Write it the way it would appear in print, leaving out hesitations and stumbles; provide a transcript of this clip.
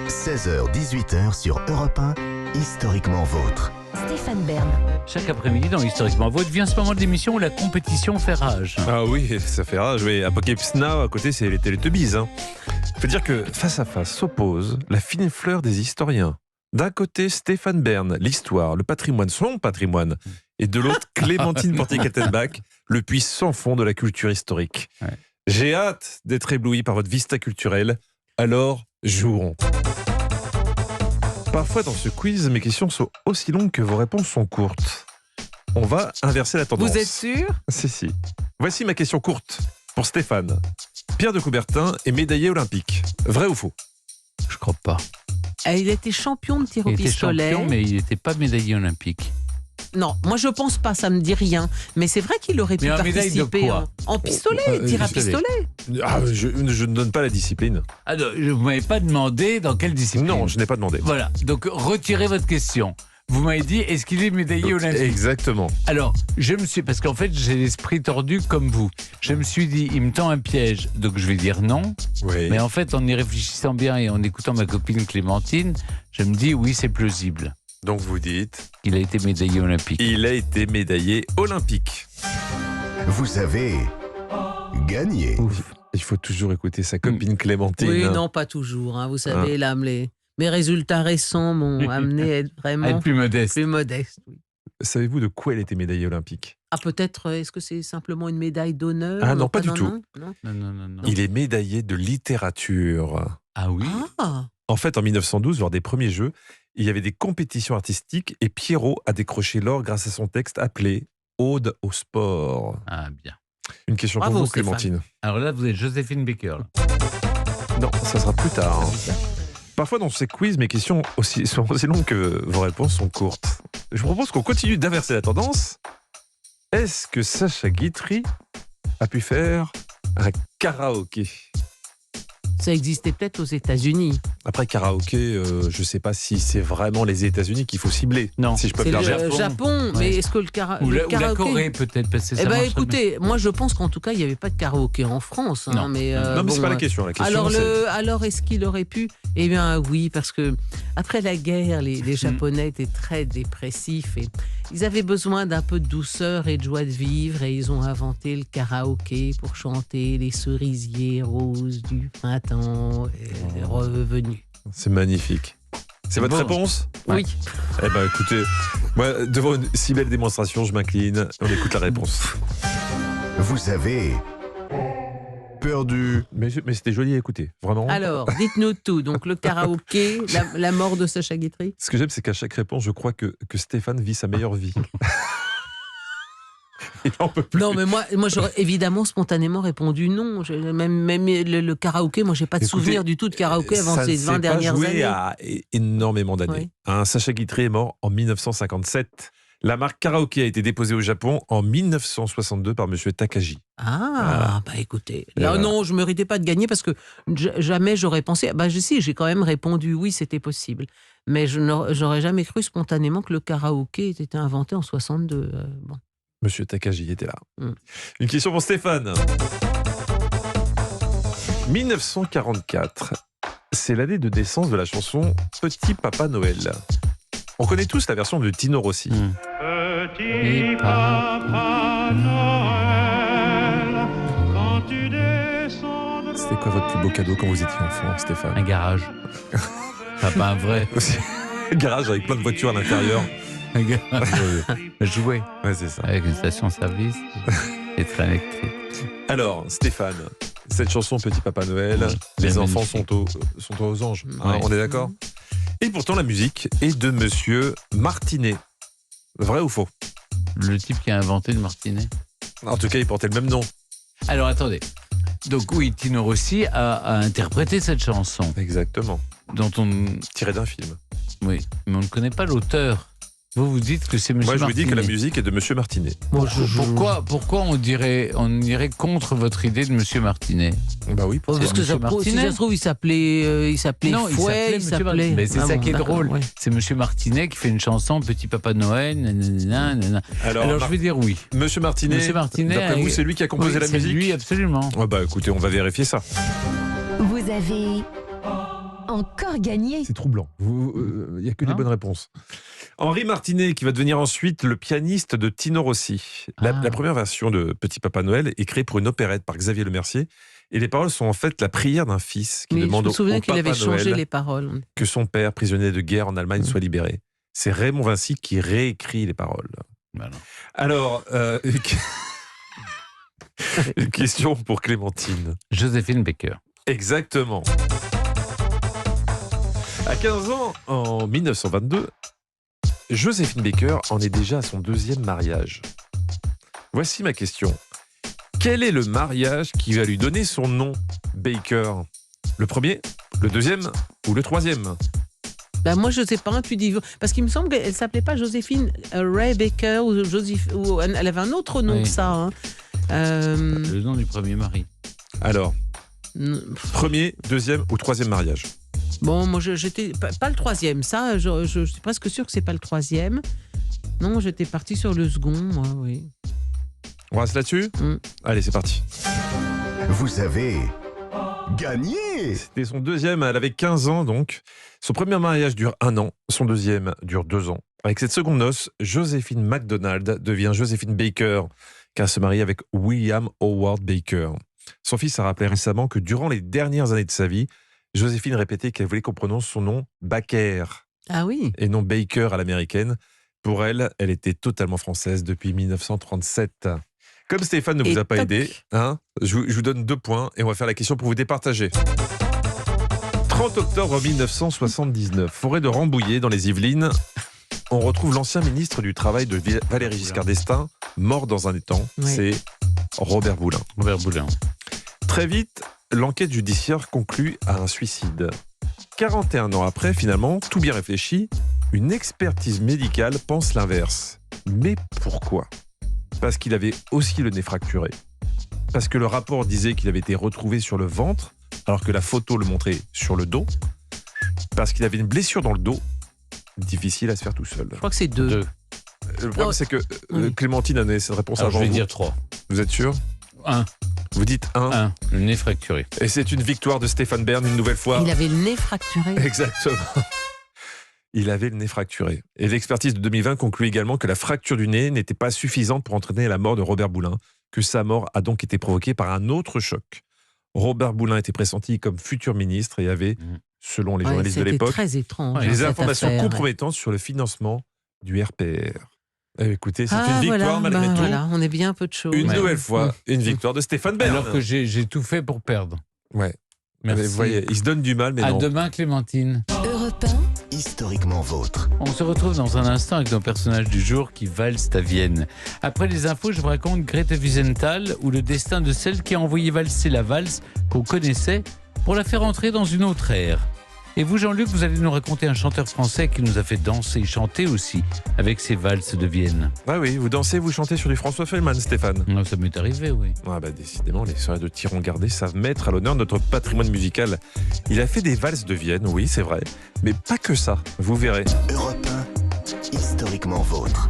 16h-18h sur Europe 1, Historiquement Vôtre. Stéphane Bern. Chaque après-midi dans Historiquement Vôtre vient ce moment de l'émission où la compétition fait rage. Ah oui, ça fait rage. Oui. Apocalypse Now, à côté, c'est les Teletubbies. Faut dire que face à face s'oppose la fine fleur des historiens. D'un côté, Stéphane Bern, l'histoire, le patrimoine, son patrimoine. Et de l'autre, Clémentine Portier-Kettenbach, le puits sans fond de la culture historique. Ouais. J'ai hâte d'être ébloui par votre vista culturelle. Alors, jouons. Parfois, dans ce quiz, mes questions sont aussi longues que vos réponses sont courtes. On va inverser la tendance. Vous êtes sûr ? Si. Voici ma question courte pour Stéphane. Pierre de Coubertin est médaillé olympique. Vrai ou faux ? Je crois pas. Il était champion de tir au pistolet. Il était champion, mais il n'était pas médaillé olympique. Non, moi je pense pas, ça me dit rien. Mais c'est vrai qu'il aurait pu participer en pistolet, tir à pistolet. Je ne donne pas la discipline. Ah non, vous m'avez pas demandé dans quelle discipline. Non, je n'ai pas demandé. Voilà, donc retirez votre question. Vous m'avez dit, est-ce qu'il est médaillé olympique ? Exactement. Alors, parce qu'en fait, j'ai l'esprit tordu comme vous. Je me suis dit, il me tend un piège, donc je vais dire non. Oui. Mais en fait, en y réfléchissant bien et en écoutant ma copine Clémentine, je me dis, oui, c'est plausible. Donc vous dites... Il a été médaillé olympique. Il a été médaillé olympique. Vous avez gagné. Ouf. Il faut toujours écouter sa copine Clémentine. Oui, non, pas toujours. Vous savez, là, mes résultats récents m'ont amené à être vraiment... À être plus modeste. Plus modeste, oui. Savez-vous de quoi elle était médaillée olympique ? Ah, peut-être, est-ce que c'est simplement une médaille d'honneur ? Ah non, pas du tout. Non. Il est médaillé de littérature. Ah oui ? En fait, en 1912, lors des premiers Jeux, il y avait des compétitions artistiques et Pierrot a décroché l'or grâce à son texte appelé « Ode au sport ». Ah bien. Une question pour vous, Clémentine. Alors là, vous êtes Joséphine Baker. Non, ça sera plus tard. Parfois, dans ces quiz, mes questions sont aussi longues que vos réponses sont courtes. Je vous propose qu'on continue d'inverser la tendance. Est-ce que Sacha Guitry a pu faire un karaoké ? Ça existait peut-être aux États-Unis. Après, karaoké, je ne sais pas si c'est vraiment les États-Unis qu'il faut cibler. Non, si je peux c'est me le Japon. Ouais. Mais est-ce que le karaoké... Ou la Corée, peut-être, parce que ça écoutez, moi je pense qu'en tout cas, il n'y avait pas de karaoké en France. Non, mais c'est pas la question. La question alors, est-ce qu'il aurait pu ? Eh bien, oui, parce que après la guerre, les Japonais étaient très dépressifs et ils avaient besoin d'un peu de douceur et de joie de vivre et ils ont inventé le karaoké pour chanter les cerisiers roses du printemps revenus. C'est magnifique. C'est votre réponse ? Oui. Eh bien, écoutez, moi, devant une si belle démonstration, je m'incline. On écoute la réponse. Vous avez perdu. Mais c'était joli à écouter, vraiment. Alors, dites-nous tout. Donc, le karaoké, la mort de Sacha Guitry. Ce que j'aime, c'est qu'à chaque réponse, je crois que Stéphane vit sa meilleure vie. Il en peut plus. Non, mais moi j'aurais évidemment spontanément répondu non. Même le karaoké, moi, j'ai pas de souvenir du tout de karaoké avant ces 20 dernières années. Ça a énormément d'années. Oui. Sacha Guitry est mort en 1957. La marque karaoké a été déposée au Japon en 1962 par Monsieur Takagi. Bah écoutez, là non, je ne méritais pas de gagner parce que jamais j'aurais pensé. J'ai quand même répondu oui, c'était possible. Mais j'aurais jamais cru spontanément que le karaoké ait été inventé en 62. Bon. Monsieur Takagi était là. Une question pour Stéphane. 1944, c'est l'année de naissance de la chanson Petit Papa Noël. On connaît tous la version de Tino Rossi. Petit Papa Noël, quand tu descends de... C'était quoi votre plus beau cadeau quand vous étiez enfant, Stéphane ? Un garage. Pas un vrai. Un garage avec plein de voitures à l'intérieur. Un garage. Jouer. Ouais, c'est ça. Avec une station-service et train électrique. Alors, Stéphane, cette chanson Petit Papa Noël, les enfants sont aux anges. On est d'accord ? Et pourtant, la musique est de Monsieur Martinet. Vrai ou faux ? Le type qui a inventé le Martinet. En tout cas, il portait le même nom. Alors, attendez. Donc oui, Tino Rossi a interprété cette chanson. Exactement. Dont tiré d'un film. Oui, mais on ne connaît pas l'auteur. Vous dites que c'est Monsieur Martinet. Moi, je vous dis que la musique est de Monsieur Martinet. Pourquoi on irait contre votre idée de Monsieur Martinet ? Bah oui, parce que si ça se trouve, il s'appelait Fouet, il s'appelait... Mais c'est ça qui est drôle. Ouais. C'est Monsieur Martinet qui fait une chanson Petit Papa Noël. Nanana. Alors je vais dire oui. Monsieur Martinet, d'après vous, c'est lui qui a composé la musique ? C'est lui, absolument. Bah écoutez, on va vérifier ça. Vous avez Encore gagné. C'est troublant. Il n'y a que des Non. bonnes réponses. Henri Martinet, qui va devenir ensuite le pianiste de Tino Rossi. La première version de Petit Papa Noël est créée pour une opérette par Xavier Lemercier. Et les paroles sont en fait la prière d'un fils qui Mais je demande me au souviens qu'il Papa avait changé Noël les paroles. que son père, prisonnier de guerre en Allemagne, soit libéré. C'est Raymond Vinci qui réécrit les paroles. Bah non. Alors, une question pour Clémentine. Joséphine Baker. Exactement. À 15 ans, en 1922, Joséphine Baker en est déjà à son 2e mariage. Voici ma question. Quel est le mariage qui va lui donner son nom, Baker? Le premier, le 2e ou le 3e? Bah moi, je sais pas, tu dis. Parce qu'il me semble qu'elle s'appelait pas Joséphine Ray Baker ou elle avait un autre nom Oui. que ça. Hein. Le nom du premier mari. Alors, n- premier, 2e ou 3e mariage? Bon, moi, j'étais pas le 3e. Ça, je suis presque sûre que c'est pas le 3e. Non, j'étais partie sur le second, moi, oui. On reste là-dessus? Allez, c'est parti. Vous avez gagné. C'était son 2e, elle avait 15 ans donc. Son premier mariage dure 1 an, son 2e dure 2 ans. Avec cette seconde noce, Joséphine MacDonald devient Joséphine Baker, car elle se marie avec William Howard Baker. Son fils a rappelé récemment que durant les dernières années de sa vie, Joséphine répétait qu'elle voulait qu'on prononce son nom Baker Ah oui. et non Baker à l'américaine. Pour elle, elle était totalement française depuis 1937. Comme Stéphane ne vous Et a pas toc. aidé, hein, je vous donne 2 points et on va faire la question pour vous départager. 30 octobre 1979, forêt de Rambouillet dans les Yvelines, on retrouve l'ancien ministre du Travail de Valéry Giscard d'Estaing, mort dans un étang, Oui. c'est Robert Boulin. Robert Boulin. Très vite, l'enquête judiciaire conclut à un suicide. 41 ans après, finalement, tout bien réfléchi, une expertise médicale pense l'inverse. Mais pourquoi? Parce qu'il avait aussi le nez fracturé. Parce que le rapport disait qu'il avait été retrouvé sur le ventre, alors que la photo le montrait sur le dos. Parce qu'il avait une blessure dans le dos, difficile à se faire tout seul. Je crois que c'est 2. Deux. Le problème, Oh, c'est que oui. Clémentine a donné cette réponse Alors je avant vais vous. dire 3. Vous êtes sûr? 1. Vous dites 1. Le nez fracturé. Et c'est une victoire de Stéphane Bern, une nouvelle fois. Il avait le nez fracturé. Exactement. Il avait le nez fracturé. Et l'expertise de 2020 conclut également que la fracture du nez n'était pas suffisante pour entraîner la mort de Robert Boulin, que sa mort a donc été provoquée par un autre choc. Robert Boulin était pressenti comme futur ministre et avait, selon les Ouais, journalistes de c'était l'époque, très étrange. Ouais, des cette informations affaire, ouais. compromettantes sur le financement du RPR. Écoutez, c'est Ah, une victoire voilà, malgré tout. voilà, on est bien un peu de choses. Une Ouais. nouvelle fois, une victoire de Stéphane Bern. Alors que j'ai tout fait pour perdre. Ouais. Merci. Vous voyez, il se donne du mal, mais À non. demain, Clémentine. Europe 1, Historiquement vôtre. On se retrouve dans un instant avec nos personnages du jour qui valsent à Vienne. Après les infos, je vous raconte Grete Wiesenthal ou le destin de celle qui a envoyé valser la valse qu'on connaissait pour la faire entrer dans une autre ère. Et vous, Jean-Luc, vous allez nous raconter un chanteur français qui nous a fait danser et chanter aussi avec ses valses de Vienne. Ah oui, vous dansez, vous chantez sur du François Fellman, Stéphane. Non, ça m'est arrivé, oui. Ah bah décidément, les soirées de Tyron Gardé savent mettre à l'honneur notre patrimoine musical. Il a fait des valses de Vienne, oui, c'est vrai. Mais pas que ça, vous verrez. Europe 1, historiquement vôtre.